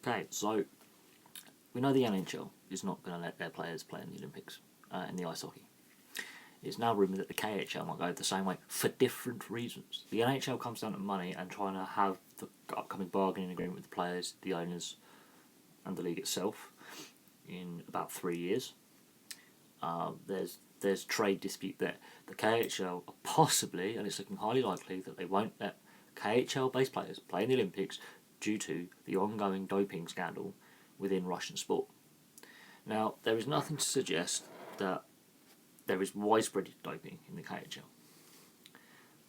Okay, so we know the NHL is not going to let their players play in the Olympics in the ice hockey. It's now rumoured that the KHL might go the same way for different reasons. The NHL comes down to money and trying to have the upcoming bargaining agreement with the players, the owners, and the league itself in about 3 years. There's trade dispute there. The KHL are possibly, and it's looking highly likely, that they won't let KHL-based players play in the Olympics due to the ongoing doping scandal within Russian sport. Now, there is nothing to suggest that there is widespread doping in the KHL.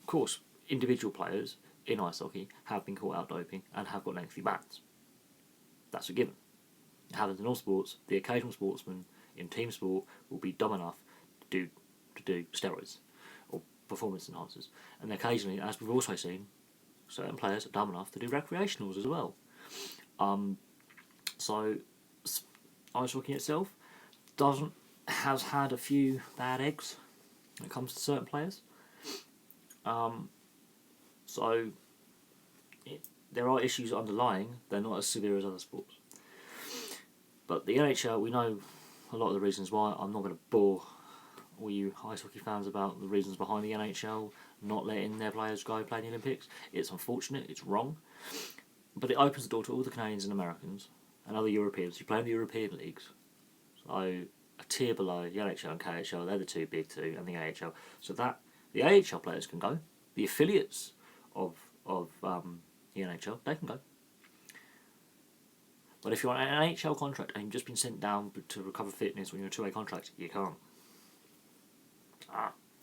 Of course, individual players in ice hockey have been caught out doping and have got lengthy bans. That's a given. It happens in all sports. The occasional sportsman in team sport will be dumb enough to do steroids or performance enhancers. And occasionally, as we've also seen, certain players are dumb enough to do recreationals as well. So ice hockey itself has had a few bad eggs when it comes to certain players. There are issues underlying. They're not as severe as other sports. But the NHL, we know a lot of the reasons why. I'm not going to bore all you ice hockey fans about the reasons behind the NHL not letting their players go play in the Olympics. It's unfortunate, it's wrong. But it opens the door to all the Canadians and Americans and other Europeans who play in the European leagues. So a tier below the NHL and KHL, they're the two big two, and the AHL. So that the AHL players can go. The affiliates of the NHL, they can go. But if you're on an NHL contract and you've just been sent down to recover fitness when you're a two-way contract, you can't.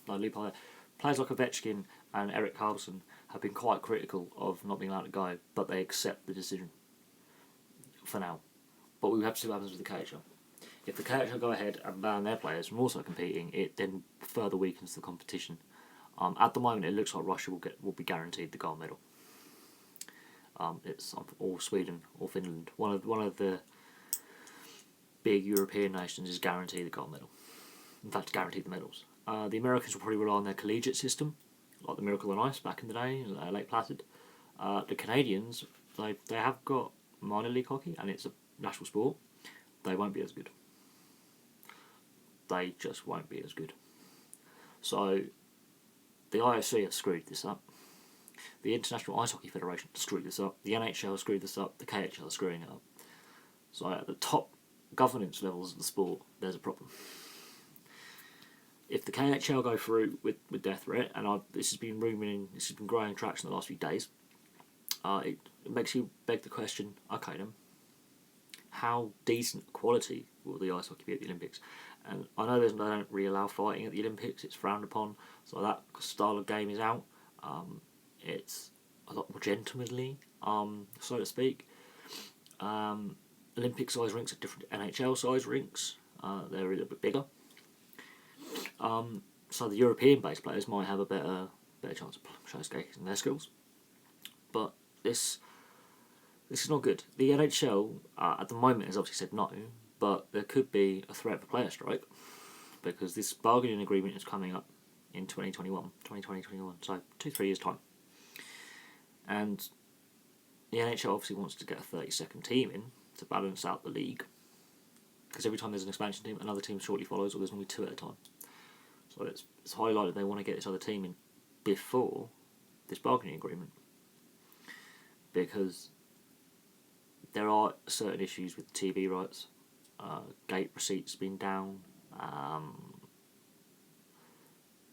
No loophole there. Players like Ovechkin and Erik Karlsson have been quite critical of not being allowed to go, but they accept the decision for now. But we have to see what happens with the KHL. If the KHL go ahead and ban their players from also competing, it then further weakens the competition. At the moment, it looks like Russia will be guaranteed the gold medal. It's or Sweden or Finland. One of the big European nations is guaranteed the gold medal. In fact, guaranteed the medals. The Americans will probably rely on their collegiate system, like the Miracle on Ice back in the day, Lake Placid. The Canadians, they have got minor league hockey, and it's a national sport. They won't be as good. They just won't be as good. So, the IOC has screwed this up. The International Ice Hockey Federation screwed this up. The NHL screwed this up. The KHL is screwing it up. So, at the top governance levels of the sport, there's a problem. If the KHL go through with their threat, and this has been growing traction the last few days, it makes you beg the question, okay then, how decent quality will the ice hockey be at the Olympics? And I know they don't really allow fighting at the Olympics, it's frowned upon, so that style of game is out. It's a lot more gentlemanly, so to speak. Olympic size rinks are different to NHL size rinks, they're a little bit bigger. So the European-based players might have a better chance of showcasing their skills. But this is not good. The NHL at the moment has obviously said no, but there could be a threat of a player strike because this bargaining agreement is coming up in 2021, so 2-3 years time. And the NHL obviously wants to get a 32nd team in to balance out the league, because every time there's an expansion team, another team shortly follows, or there's only two at a time. So it's highly likely they want to get this other team in before this bargaining agreement, because there are certain issues with TV rights, gate receipts being down,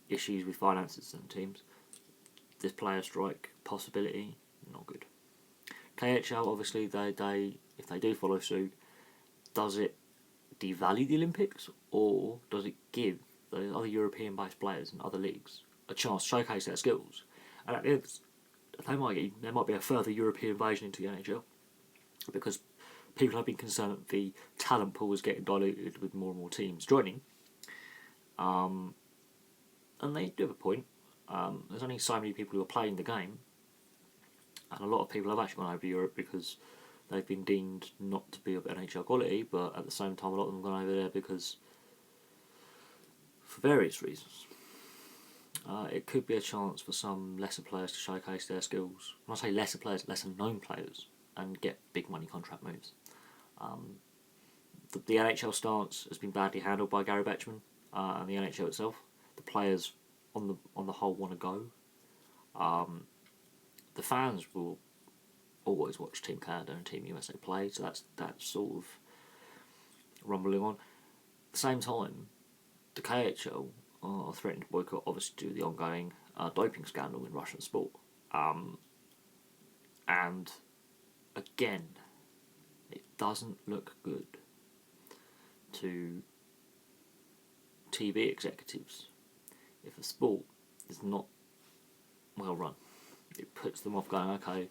issues with finances and teams. This player strike possibility, not good. KHL, obviously, they if they do follow suit, does it devalue the Olympics, or does it give the other European-based players in other leagues a chance to showcase their skills? And at the end, there might be a further European invasion into the NHL, because people have been concerned that the talent pool is getting diluted with more and more teams joining. And they do have a point. There's only so many people who are playing the game, and a lot of people have actually gone over to Europe because they've been deemed not to be of NHL quality, but at the same time a lot of them have gone over there because, for various reasons, it could be a chance for some lesser players to showcase their skills. When I say lesser players, lesser known players and get big money contract moves. The NHL stance has been badly handled by Gary Bettman and the NHL itself. The players, on the whole, want to go. The fans will always watch Team Canada and Team USA play, so that's sort of rumbling on. At the same time, the KHL are threatening to boycott, obviously due to the ongoing doping scandal in Russian sport. And again, it doesn't look good to TV executives if a sport is not well run. It puts them off going, okay,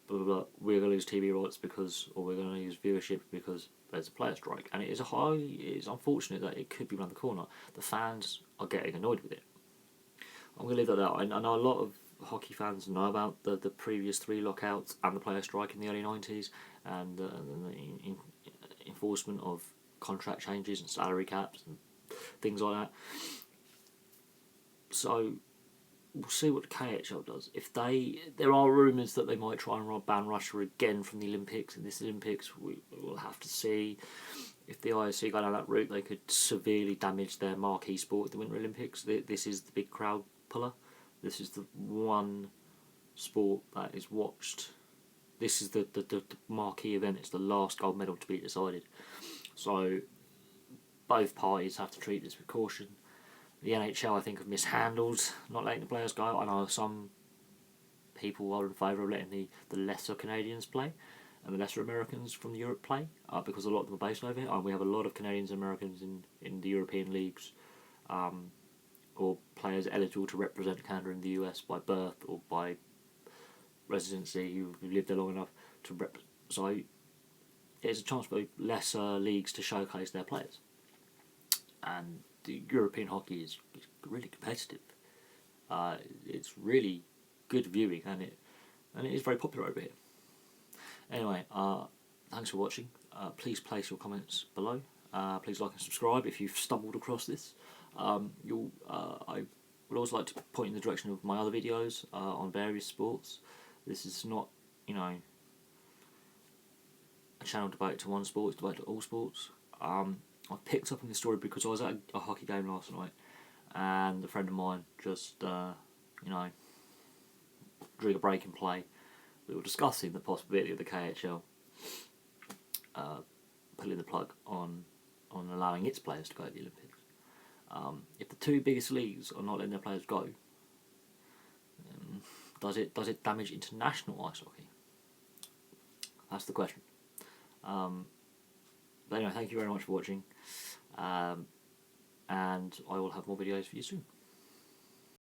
blah, blah, blah, we're going to lose TV rights because, or we're going to lose viewership because there's a player strike. And it's unfortunate that it could be around the corner. The fans are getting annoyed with it. I'm going to leave that out. I know a lot of hockey fans know about the previous 3 lockouts and the player strike in the early 90s and the enforcement of contract changes and salary caps and things like that. So we'll see what the KHL does. There are rumours that they might try and ban Russia again from the Olympics. In this Olympics, we'll have to see. If the IOC go down that route, they could severely damage their marquee sport at the Winter Olympics. This is the big crowd puller. This is the one sport that is watched. This is the marquee event. It's the last gold medal to be decided. So both parties have to treat this with caution. The NHL, I think, have mishandled not letting the players go. I know some people are in favour of letting the lesser Canadians play and the lesser Americans from Europe play because a lot of them are based over here. We have a lot of Canadians and Americans in the European leagues or players eligible to represent Canada in the US by birth or by residency who've lived there long enough to represent. So there's a chance for lesser leagues to showcase their players. And the European hockey is really competitive. It's really good viewing, and it is very popular over here. Anyway, thanks for watching. Please place your comments below. Please like and subscribe if you've stumbled across this. I would also like to point in the direction of my other videos on various sports. This is not, a channel devoted to one sport. It's devoted to all sports. I picked up on this story because I was at a hockey game last night and a friend of mine just, during a break in play, we were discussing the possibility of the KHL pulling the plug on allowing its players to go to the Olympics. If the 2 biggest leagues are not letting their players go, does it damage international ice hockey? That's the question. But anyway, thank you very much for watching, and I will have more videos for you soon.